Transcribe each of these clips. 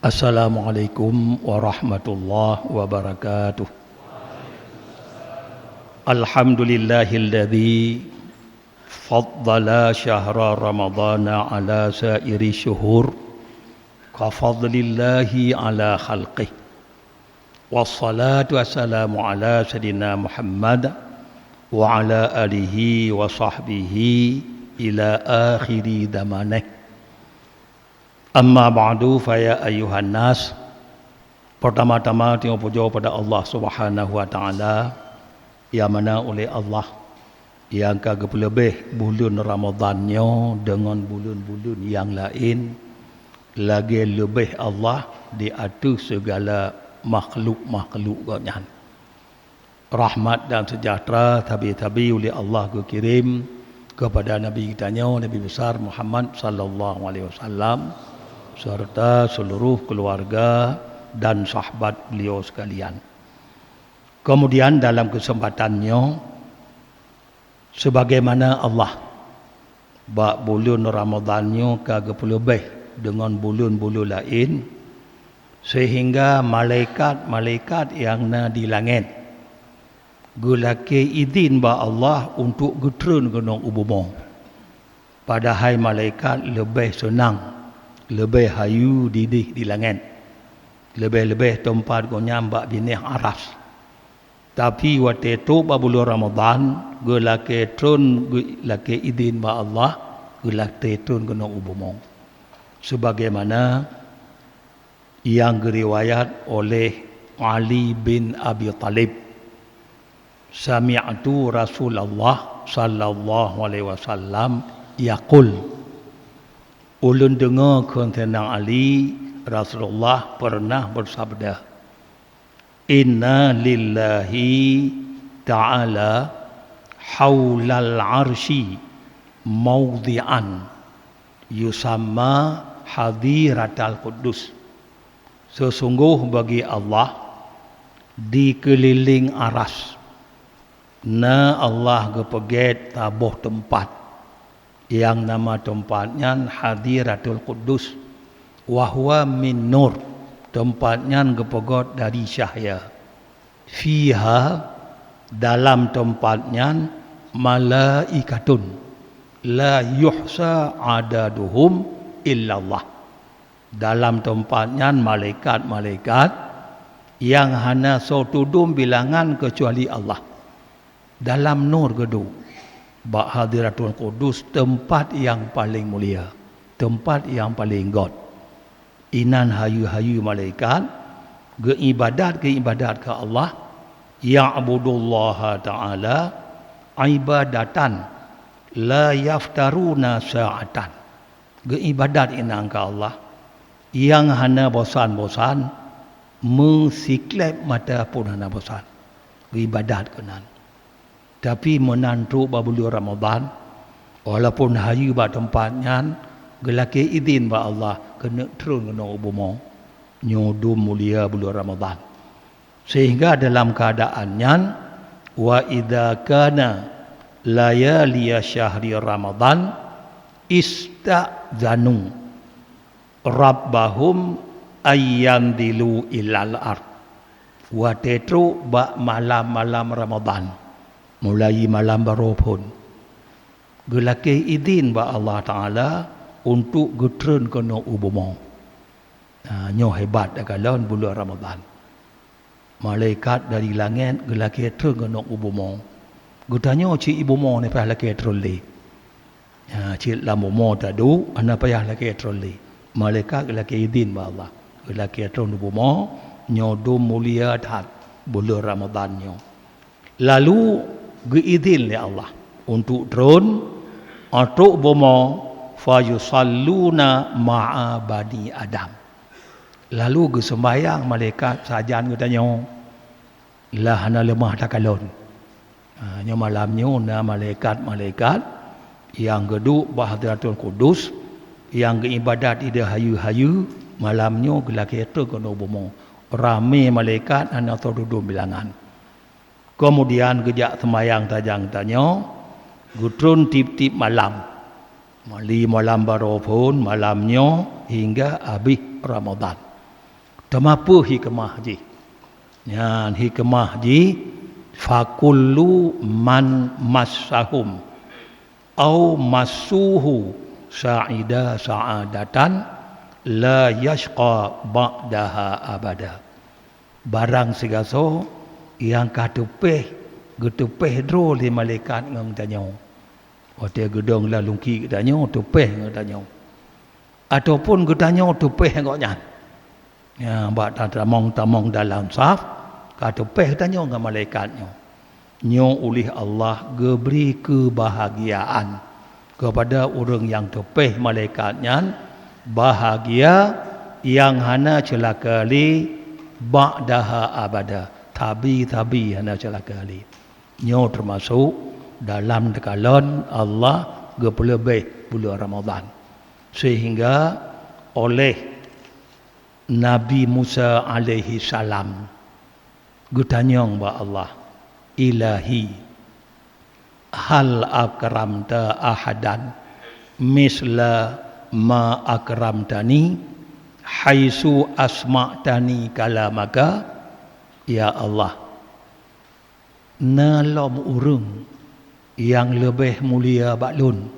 Assalamualaikum warahmatullahi wabarakatuh. Alhamdulillahilladzi faddala syahra ramadana ala sairi syuhur ka fadlillahi ala khalqih. Wassalatu wassalamu ala sayyidina Muhammad wa ala alihi wa sahbihi ila akhiri zamanih. Amma ba'du fa ya ayyuhan nas. Pertama-tama tengok puja pada Allah Subhanahu wa taala yang mana oleh Allah yang kagak lebih bulan Ramadannya dengan bulan-bulan yang lain lagi lebih Allah di atas segala makhluk-makhluk Godnya. Rahmat dan sejahtera tabi-tabi oleh Allah kirim kepada Nabi kitanya Nabi besar Muhammad sallallahu alaihi wasallam serta seluruh keluarga dan sahabat beliau sekalian. Kemudian dalam kesempatannya, sebagaimana Allah bak bulan Ramadannya kagak lebih dengan bulan-bulan lain, sehingga malaikat-malaikat yang na di langit gulake izin ba Allah untuk getrun gunung ubumong. Padahal malaikat lebih senang, lebih hayu didih di langit, lebih-lebih tempat kau nyambak binih aras. Tapi waktu itu bulan Ramadan gulake trun gulake izin ba Allah gulake trun kena ubumong. Sebagaimana yang diriwayat oleh Ali bin Abi Talib, sami'tu Rasulullah sallallahu alaihi wasallam yaqul, ulun dengar tentang Ali, Rasulullah pernah bersabda, inna lillahi ta'ala haulal arshi mawdi'an yusamma hadiratal Quddus. Sesungguh bagi Allah di keliling aras na Allah gepeget tabuh tempat yang nama tempatnya Hadiratul Quddus, wahwa min nur, tempatnya gepegot dari cahaya. Fiha, dalam tempatnya malaikatun la yuhsa adaduhum illallah, dalam tempatnya malaikat-malaikat yang hana sotudum bilangan kecuali Allah. Dalam nur gedung bak Hadiratul Quddus, tempat yang paling mulia, tempat yang paling god. Inan hayu-hayu malaikat geibadat ke Allah, ya'budullaha ta'ala ibadatan la yaftaruna sa'atan. Geibadat inang ke Allah yang hana bosan-bosan, mengsiklep mata pun hana bosan. Geibadat kenan. Tapi menantu bulan Ramadan, walaupun hayu ba tempatnya gelake izin ba Allah kena turun kena ubumong nyodum mulia bulan Ramadan. Sehingga dalam keadaannya wa idza kana layali syahri Ramadan istadzanu rabbahum ayyandilu ilal ard. Wa tetru ba malam-malam Ramadan, mulai malam baru pun gelake izin ba Allah Ta'ala untuk getrun kena ubumong. Nyo hebat dalam bulan Ramadan. Malaikat dari langit gelake trun kena ubumong. Gutanya cik ibumong ni payah lake troli. Cik lamumo tadu ana payah lake troli. Malaikat gelake izin ba Allah gelake trun ubumong nyo dum mulia dat bulan Ramadan nyo. Lalu geizin oleh Allah untuk turun atau bomo fayusalluna ma'a bani Adam. Lalu gesembayang malaikat sajan katanya lah hana lemah takalon. Nya malamnya na malaikat-malaikat yang geduk Hadiratul Quddus yang geibadat ida hayu-hayu malamnya gelak itu kena bomo. Rame malaikat hana terduduk bilangan. Kemudian gejak semayang tajang tanya Gutrun tip-tip malam. Mali malam baru pun malamnya hingga habis Ramadan. Temapa hikmah ji? Yang hikmah ji fakullu man massahum au masuhu sa'ida sa'adatan la yashqa ba'daha abada. Barang segaso yang katupeh getupeh dro li malaikat ngam tanyo. Hotel gedong la lungki tanyo tupeh ngam tanyo. Ataupun getanyo tupeh ngoknya. Ya bak tamong dalam saf katupeh tanyo ngam malaikatnyo. Nyo oleh Allah geberi kebahagiaan kepada orang yang tupeh malaikatnya, bahagia yang hana celaka li ba'daha abada, tabi hana celaka li. Nyo termasuk dalam dekalon Allah lebih bulan Ramadan, sehingga oleh Nabi Musa alaihi salam gutanyong ba Allah, ilahi hal akramta ahadan misla ma akramtani haisu asma'tani kalamaka. Ya Allah, nalom urung yang lebih mulia baklun.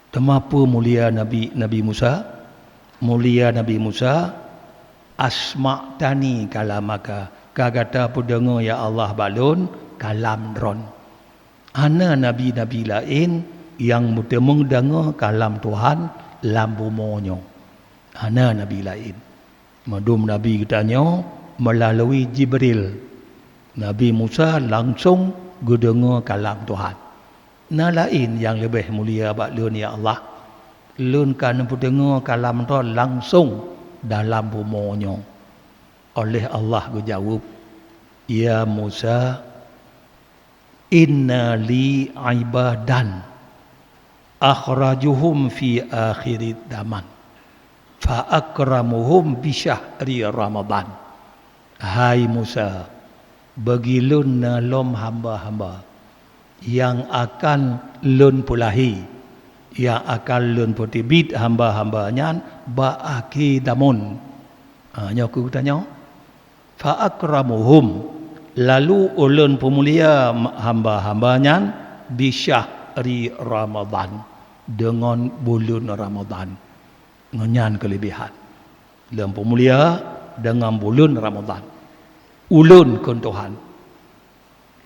Temapa mulia Nabi Musa? Mulia Nabi Musa asma'tani kalamaka. Kagata pudengo ya Allah balun kalam dron. Ana nabi-nabi lain yang mutemung dengar kalam Tuhan lambu monyo. Ana nabi lain. Madum nabi katanya melalui Jibril. Nabi Musa langsung gedengar kalam Tuhan. Na lain yang lebih mulia baklun ya Allah. Lun kan pudengar kalam tu langsung dalam bumonyo. Oleh Allah berjawab, ya Musa, inna li ibadan akhrajuhum fi akhirid zaman fa akramuhum bi syahri Ramadan. Hai Musa, bagi lun nalom hamba-hamba yang akan lun pulahi, yang akan lun potibit hamba-hambanya ba'aki damun. Nyoku tanya, fa akramuhum, lalu ulun pemulia hamba-hambanya bi syahri Ramadan, dengan bulan Ramadan. Ngenyan kelebihan. Dalam pemulia dengan bulan Ramadan. Ulun kun Tuhan.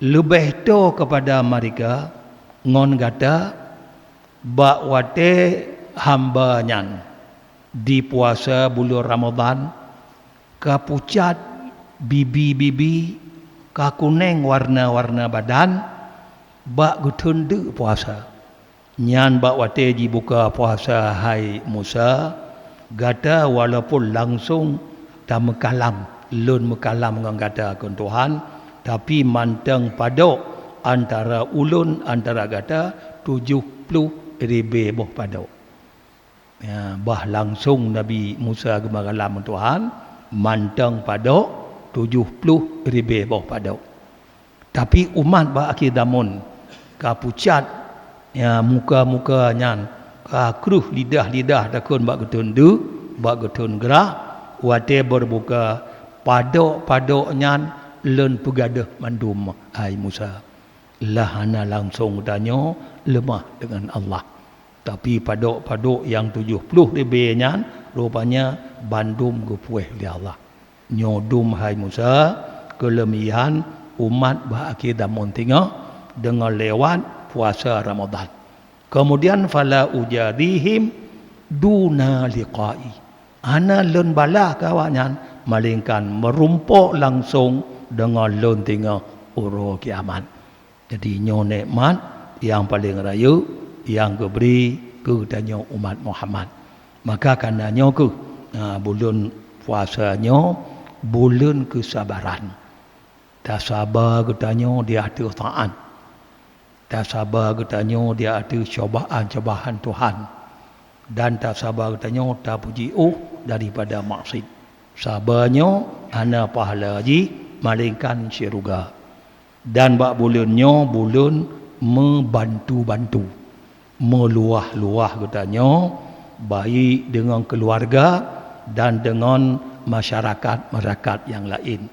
Lebih tu kepada mereka ngon kata bakwate hambanya di puasa bulan Ramadan kapucat bibi-bibi kakuneng warna-warna badan bak gutundu puasa. Nyan bak wate dibuka puasa hai Musa gata walaupun langsung tak mekalam lun mekalam dengan gata kun Tuhan, tapi manteng padok antara ulun antara gata 70 ribu boh padok. Ya, bah langsung Nabi Musa gemagalam Tuhan manteng padok 70 ribu boh padok. Tapi umat bah akhir damun kapucat ya muka-muka nyan kruh lidah-lidah takun bak getundu bak getun gerah wate berbuka padok nyan len pegadah mandum hai Musa. Lahana langsung tanya lemah dengan Allah. Tapi padok yang 70 lebih nyan rupanya bandum gupueh di Allah. Nyodum hai Musa kelemihan umat berakhir damun tinggal dengan lewat puasa Ramadan. Kemudian fala ujadihim duna liqai. Ana len balah kawanyan malingkan merumpuk langsung dengan lon tinggal uro kiamat. Jadi nyo nikmat yang paling raya yang diberi kepada umat Muhammad. Maka kerana nyo ke bulan puasanya bulan kesabaran. Tak sabar katanya dia ada taat. Tak sabar katanya dia ada cobaan-cobaan Tuhan. Dan tak sabar katanya tak puji daripada maksiat. Sabarnya hana pahala haji malingkan syurga. Dan bak bulannya bulan membantu-bantu, meluah-luah katanya, baik dengan keluarga dan dengan masyarakat yang lain.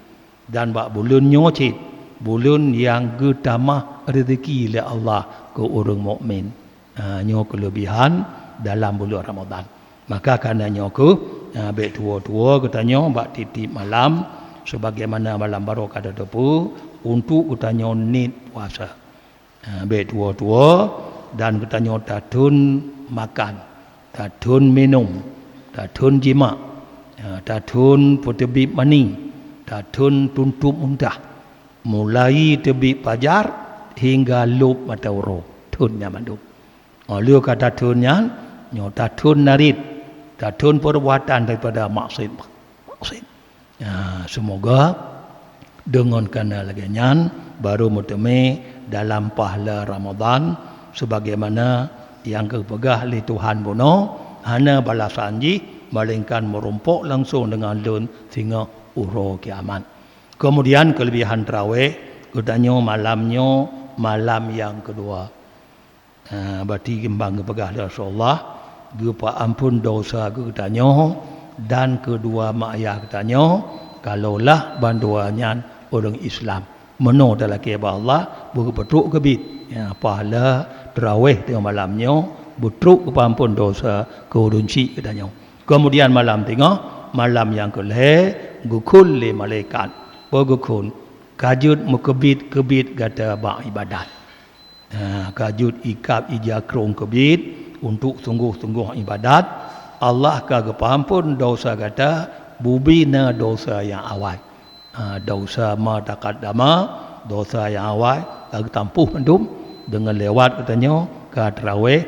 Dan bak bulan nyocit, bulan yang getamah rezeki oleh Allah ke orang mukmin. Nyo kelebihan dalam bulan Ramadan. Maka kerana nyo ke baik tua-tua katanya bak titip malam sebagaimana malam baru kada tepu untuk katanya nit puasa. Baik tua-tua dan katanya tatun makan, tatun minum, tatun jima, tatun terbit mani, tatun tuntut muntah, mulai terbit fajar hingga lup mata uro, tunnya manduk. Liu kata tunnya, nyo tatun narit, tatun perbuatan daripada maksud. Semoga dengan kana lagi nyan baru muteme dalam pahala Ramadan sebagaimana yang kepegah oleh Tuhan bono hana balasan ji melainkan merumpuk langsung dengan lun sehingga uro kiamat. Kemudian kelebihan tarawih katanya malamnya malam yang kedua. Berarti kembang kepegah Rasulullah gepa ampun dosa katanya dan kedua mak ayah katanya kalaulah banduannya orang Islam meno dalam kebah Allah berpetruk kebit pahala tarawih tengah malamnya betruk kepampun dosa keurunci katanya. Kemudian malam tengah malam yang kelih gukul le malaikat bergukun kajut mukebit kata bak ibadat. Kajut ikap ijakrong kebit untuk sungguh-sungguh ibadat. Allah ka kepampun dosa kata bubina dosa yang awal. Dosa ma taqaddama, dosa yang awal lagi tampuh mendum dengan lewat katanya ke tarawih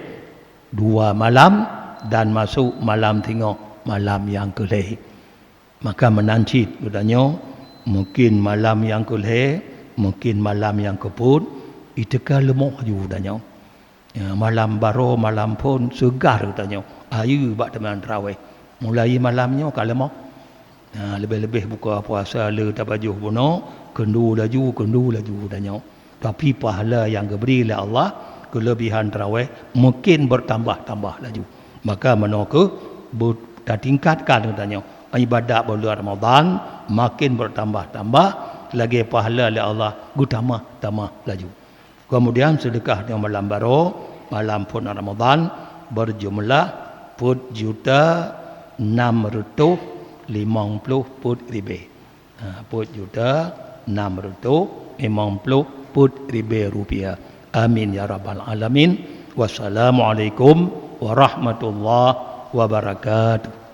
2 malam dan masuk malam tengok malam yang kelih. Maka menancit katanya mungkin malam yang kelih, mungkin malam yang keput iteka lemah ju katanya. Malam baru malam pun segar katanya. Ayu bak teman tarawih. Mulai malamnya ka lemah. Lebih-lebih buka puasa le tabajuh bono kendu laju katanya. Tapi pahala yang diberi oleh Allah kelebihan tarawih mungkin bertambah-tambah laju. Maka menoke tingkatkan katanya ibadat bulan Ramadan makin bertambah-tambah lagi pahala oleh Allah tambah laju. Kemudian sedekah di malam baru malam pun Ramadan berjumlah put juta 650 put ribe. Put juta 650 put ribe rupiah. Amin ya rabbal alamin. Wassalamualaikum warahmatullahi wabarakatuh.